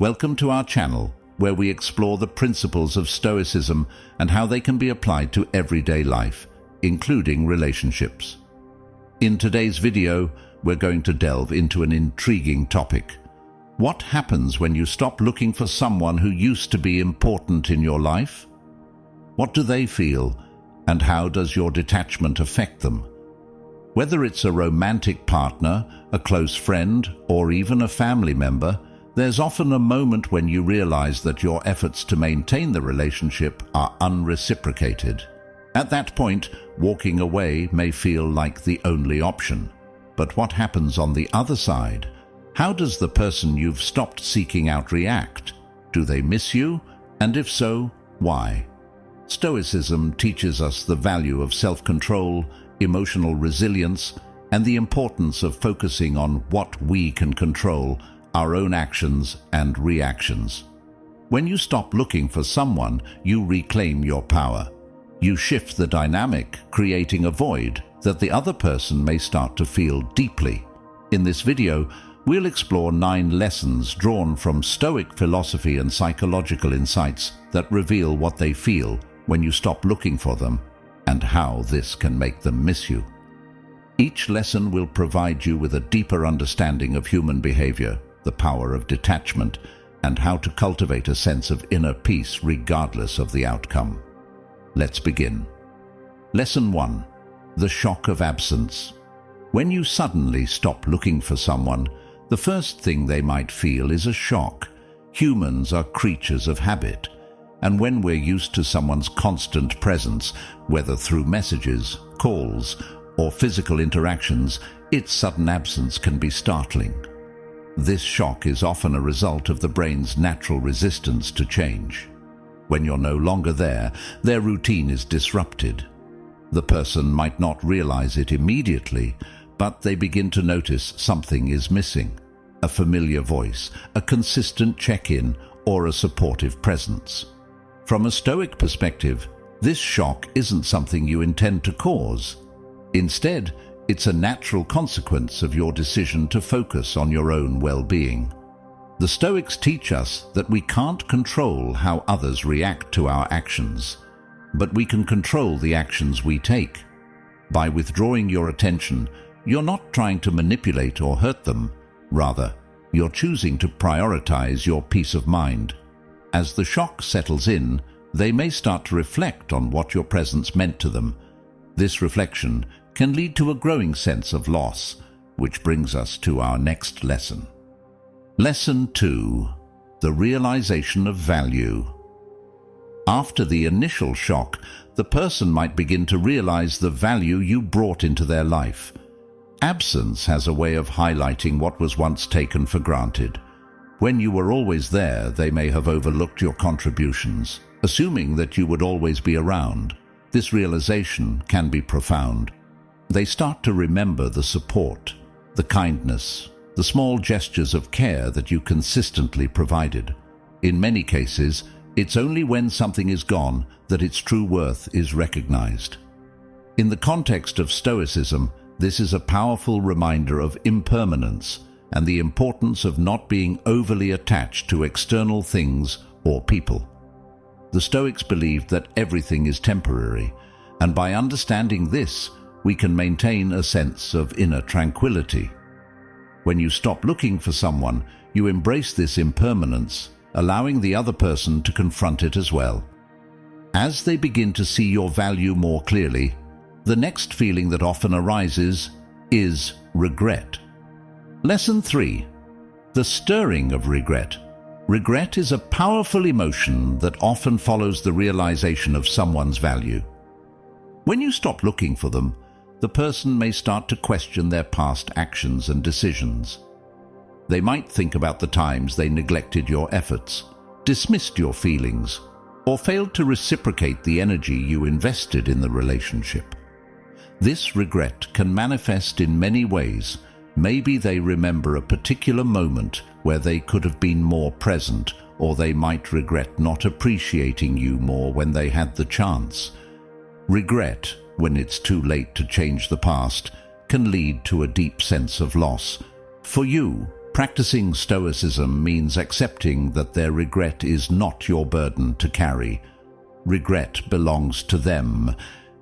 Welcome to our channel, where we explore the principles of Stoicism and how they can be applied to everyday life, including relationships. In today's video, we're going to delve into an intriguing topic. What happens when you stop looking for someone who used to be important in your life? What do they feel, and how does your detachment affect them? Whether it's a romantic partner, a close friend, or even a family member, there's often a moment when you realize that your efforts to maintain the relationship are unreciprocated. At that point, walking away may feel like the only option. But what happens on the other side? How does the person you've stopped seeking out react? Do they miss you? And if so, why? Stoicism teaches us the value of self-control, emotional resilience, and the importance of focusing on what we can control, our own actions and reactions. When you stop looking for someone, you reclaim your power. You shift the dynamic, creating a void that the other person may start to feel deeply. In this video, we'll explore 9 lessons drawn from Stoic philosophy and psychological insights that reveal what they feel when you stop looking for them and how this can make them miss you. Each lesson will provide you with a deeper understanding of human behavior, the power of detachment, and how to cultivate a sense of inner peace regardless of the outcome. Let's begin. Lesson 1. The shock of absence. When you suddenly stop looking for someone, the first thing they might feel is a shock. Humans are creatures of habit, and when we're used to someone's constant presence, whether through messages, calls, or physical interactions, its sudden absence can be startling. This shock is often a result of the brain's natural resistance to change. When you're no longer there, their routine is disrupted. The person might not realize it immediately, but they begin to notice something is missing. A familiar voice, a consistent check-in, or a supportive presence. From a Stoic perspective, this shock isn't something you intend to cause. Instead, it's a natural consequence of your decision to focus on your own well-being. The Stoics teach us that we can't control how others react to our actions, but we can control the actions we take. By withdrawing your attention, you're not trying to manipulate or hurt them. Rather, you're choosing to prioritize your peace of mind. As the shock settles in, they may start to reflect on what your presence meant to them. This reflection can lead to a growing sense of loss, which brings us to our next lesson. Lesson 2. The realization of value. After the initial shock, the person might begin to realize the value you brought into their life. Absence has a way of highlighting what was once taken for granted. When you were always there, they may have overlooked your contributions, assuming that you would always be around. This realization can be profound. They start to remember the support, the kindness, the small gestures of care that you consistently provided. In many cases, it's only when something is gone that its true worth is recognized. In the context of Stoicism, this is a powerful reminder of impermanence and the importance of not being overly attached to external things or people. The Stoics believed that everything is temporary, and by understanding this, we can maintain a sense of inner tranquility. When you stop looking for someone, you embrace this impermanence, allowing the other person to confront it as well. As they begin to see your value more clearly, the next feeling that often arises is regret. Lesson 3. The stirring of regret. Regret is a powerful emotion that often follows the realization of someone's value. When you stop looking for them, the person may start to question their past actions and decisions. They might think about the times they neglected your efforts, dismissed your feelings, or failed to reciprocate the energy you invested in the relationship. This regret can manifest in many ways. Maybe they remember a particular moment where they could have been more present, or they might regret not appreciating you more when they had the chance. Regret, when it's too late to change the past, can lead to a deep sense of loss. For you, Practicing Stoicism means accepting that their regret is not your burden to carry. Regret belongs to them,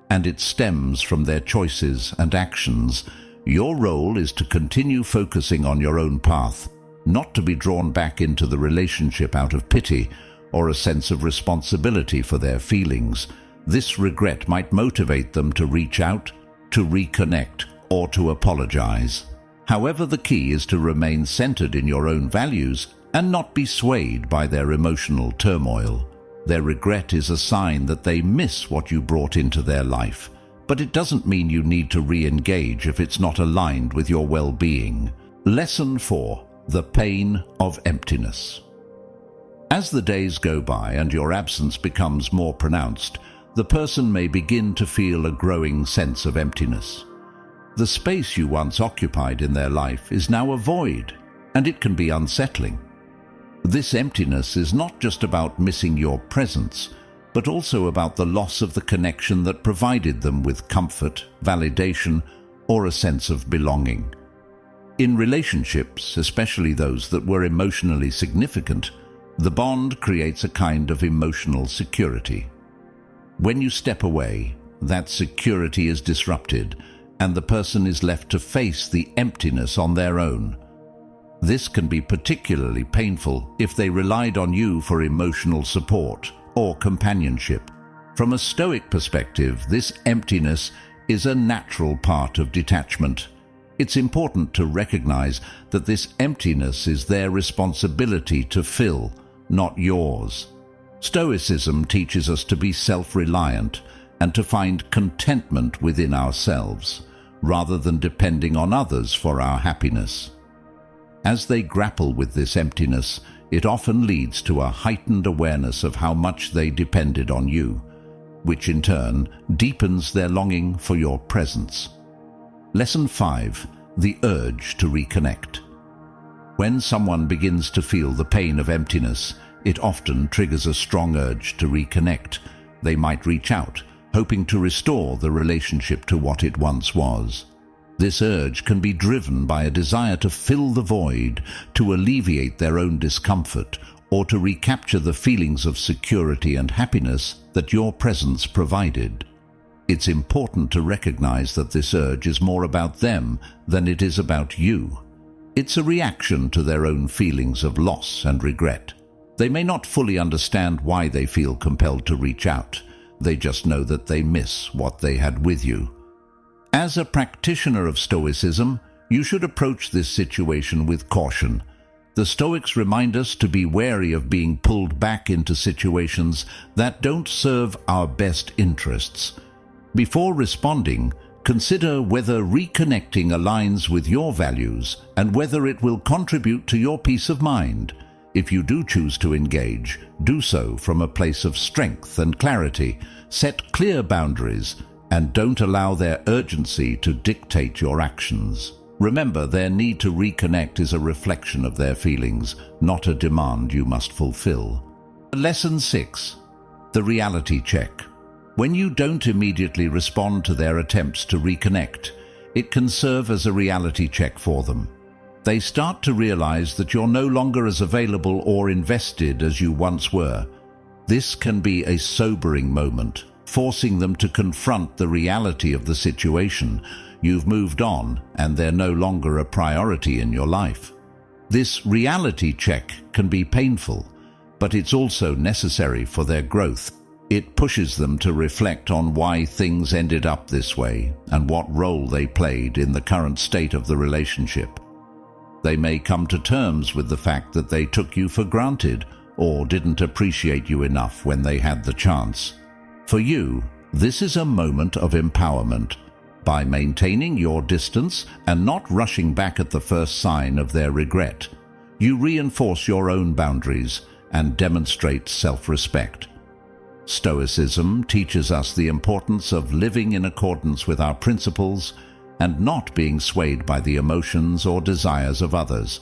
and it stems from their choices and actions. Your role is to continue focusing on your own path, not to be drawn back into the relationship out of pity or a sense of responsibility for their feelings. This regret might motivate them to reach out, to reconnect, or to apologize. However, the key is to remain centered in your own values and not be swayed by their emotional turmoil. Their regret is a sign that they miss what you brought into their life, but it doesn't mean you need to re-engage if it's not aligned with your well-being. Lesson 4. The pain of emptiness. As the days go by and your absence becomes more pronounced, the person may begin to feel a growing sense of emptiness. The space you once occupied in their life is now a void, and it can be unsettling. This emptiness is not just about missing your presence, but also about the loss of the connection that provided them with comfort, validation, or a sense of belonging. In relationships, especially those that were emotionally significant, the bond creates a kind of emotional security. When you step away, that security is disrupted, and the person is left to face the emptiness on their own. This can be particularly painful if they relied on you for emotional support or companionship. From a Stoic perspective, this emptiness is a natural part of detachment. It's important to recognize that this emptiness is their responsibility to fill, not yours. Stoicism teaches us to be self-reliant and to find contentment within ourselves, rather than depending on others for our happiness. As they grapple with this emptiness, it often leads to a heightened awareness of how much they depended on you, which in turn deepens their longing for your presence. Lesson 5. The urge to reconnect. When someone begins to feel the pain of emptiness, it often triggers a strong urge to reconnect. They might reach out, hoping to restore the relationship to what it once was. This urge can be driven by a desire to fill the void, to alleviate their own discomfort, or to recapture the feelings of security and happiness that your presence provided. It's important to recognize that this urge is more about them than it is about you. It's a reaction to their own feelings of loss and regret. They may not fully understand why they feel compelled to reach out. They just know that they miss what they had with you. As a practitioner of Stoicism, you should approach this situation with caution. The Stoics remind us to be wary of being pulled back into situations that don't serve our best interests. Before responding, consider whether reconnecting aligns with your values and whether it will contribute to your peace of mind. If you do choose to engage, do so from a place of strength and clarity. Set clear boundaries and don't allow their urgency to dictate your actions. Remember, their need to reconnect is a reflection of their feelings, not a demand you must fulfill. Lesson 6. The reality check. When you don't immediately respond to their attempts to reconnect, it can serve as a reality check for them. They start to realize that you're no longer as available or invested as you once were. This can be a sobering moment, forcing them to confront the reality of the situation. You've moved on, and they're no longer a priority in your life. This reality check can be painful, but it's also necessary for their growth. It pushes them to reflect on why things ended up this way and what role they played in the current state of the relationship. They may come to terms with the fact that they took you for granted or didn't appreciate you enough when they had the chance. For you, this is a moment of empowerment. By maintaining your distance and not rushing back at the first sign of their regret, you reinforce your own boundaries and demonstrate self-respect. Stoicism teaches us the importance of living in accordance with our principles and not being swayed by the emotions or desires of others.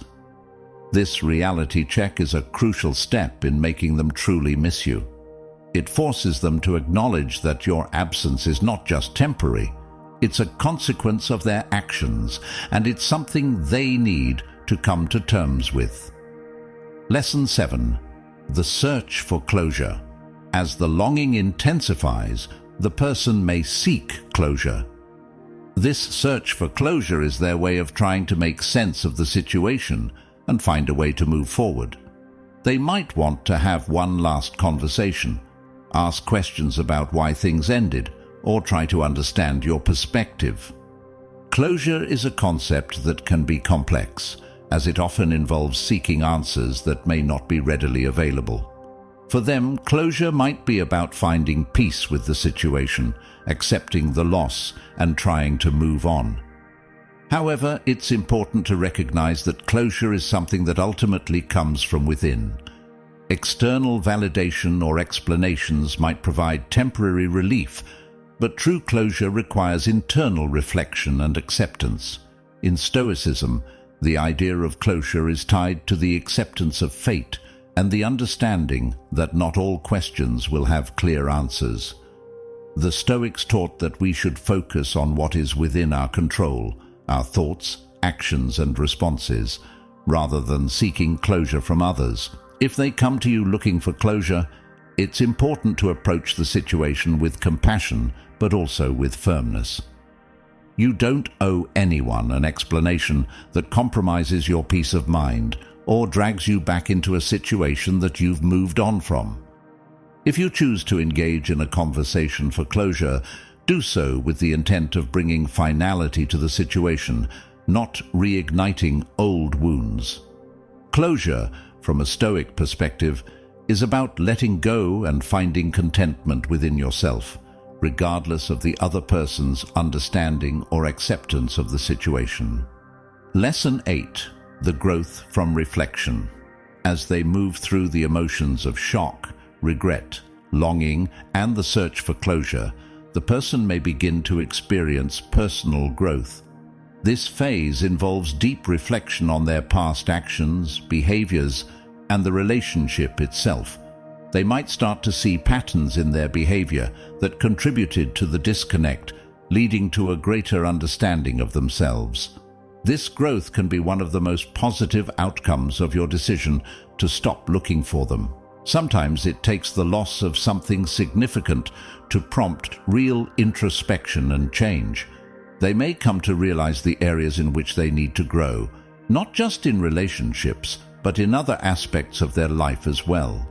This reality check is a crucial step in making them truly miss you. It forces them to acknowledge that your absence is not just temporary. It's a consequence of their actions, and it's something they need to come to terms with. Lesson 7. The search for closure. As the longing intensifies, the person may seek closure. This search for closure is their way of trying to make sense of the situation and find a way to move forward. They might want to have one last conversation, ask questions about why things ended, or try to understand your perspective. Closure is a concept that can be complex, as it often involves seeking answers that may not be readily available. For them, closure might be about finding peace with the situation, accepting the loss, and trying to move on. However, it's important to recognize that closure is something that ultimately comes from within. External validation or explanations might provide temporary relief, but true closure requires internal reflection and acceptance. In Stoicism, the idea of closure is tied to the acceptance of fate and the understanding that not all questions will have clear answers. The Stoics taught that we should focus on what is within our control, our thoughts, actions, and responses, rather than seeking closure from others. If they come to you looking for closure, it's important to approach the situation with compassion, but also with firmness. You don't owe anyone an explanation that compromises your peace of mind or drags you back into a situation that you've moved on from. If you choose to engage in a conversation for closure, do so with the intent of bringing finality to the situation, not reigniting old wounds. Closure, from a Stoic perspective, is about letting go and finding contentment within yourself, regardless of the other person's understanding or acceptance of the situation. Lesson 8. The growth from reflection. As they move through the emotions of shock, regret, longing, and the search for closure, the person may begin to experience personal growth. This phase involves deep reflection on their past actions, behaviors, and the relationship itself. They might start to see patterns in their behavior that contributed to the disconnect, leading to a greater understanding of themselves. This growth can be one of the most positive outcomes of your decision to stop looking for them. Sometimes it takes the loss of something significant to prompt real introspection and change. They may come to realize the areas in which they need to grow, not just in relationships, but in other aspects of their life as well.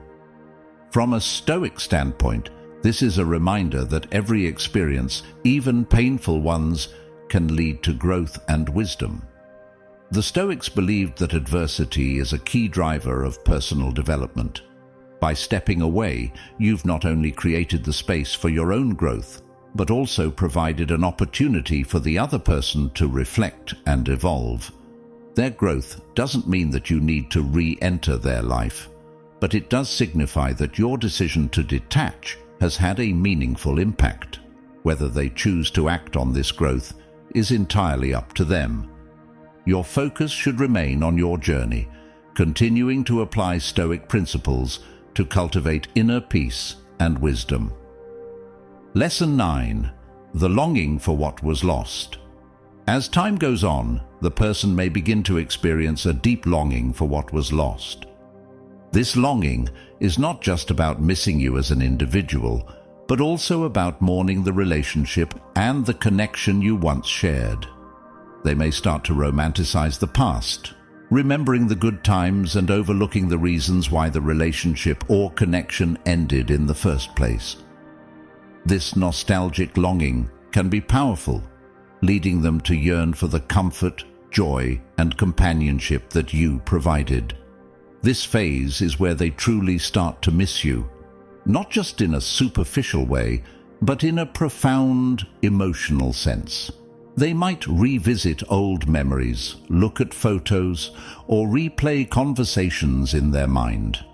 From a Stoic standpoint, this is a reminder that every experience, even painful ones, can lead to growth and wisdom. The Stoics believed that adversity is a key driver of personal development. By stepping away, you've not only created the space for your own growth, but also provided an opportunity for the other person to reflect and evolve. Their growth doesn't mean that you need to re-enter their life, but it does signify that your decision to detach has had a meaningful impact. Whether they choose to act on this growth is entirely up to them. Your focus should remain on your journey, continuing to apply Stoic principles to cultivate inner peace and wisdom. Lesson 9. The longing for what was lost. As time goes on, the person may begin to experience a deep longing for what was lost. This longing is not just about missing you as an individual, but also about mourning the relationship and the connection you once shared. They may start to romanticize the past, remembering the good times and overlooking the reasons why the relationship or connection ended in the first place. This nostalgic longing can be powerful, leading them to yearn for the comfort, joy, and companionship that you provided. This phase is where they truly start to miss you, not just in a superficial way, but in a profound emotional sense. They might revisit old memories, look at photos, or replay conversations in their mind.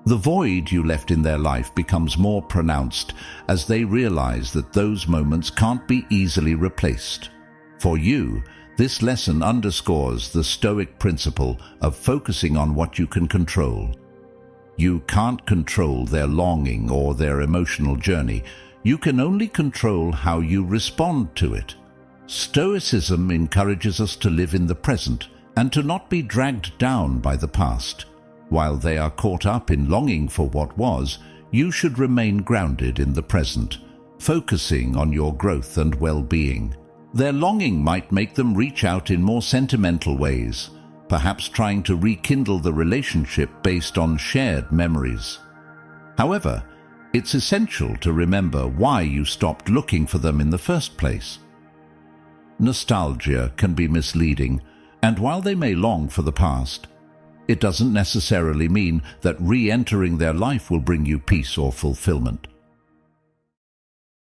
The void you left in their life becomes more pronounced as they realize that those moments can't be easily replaced. For you, this lesson underscores the Stoic principle of focusing on what you can control. You can't control their longing or their emotional journey. You can only control how you respond to it. Stoicism encourages us to live in the present and to not be dragged down by the past. While they are caught up in longing for what was, you should remain grounded in the present, focusing on your growth and well-being. Their longing might make them reach out in more sentimental ways, perhaps trying to rekindle the relationship based on shared memories. However, it's essential to remember why you stopped looking for them in the first place. Nostalgia can be misleading, and while they may long for the past, it doesn't necessarily mean that re-entering their life will bring you peace or fulfillment.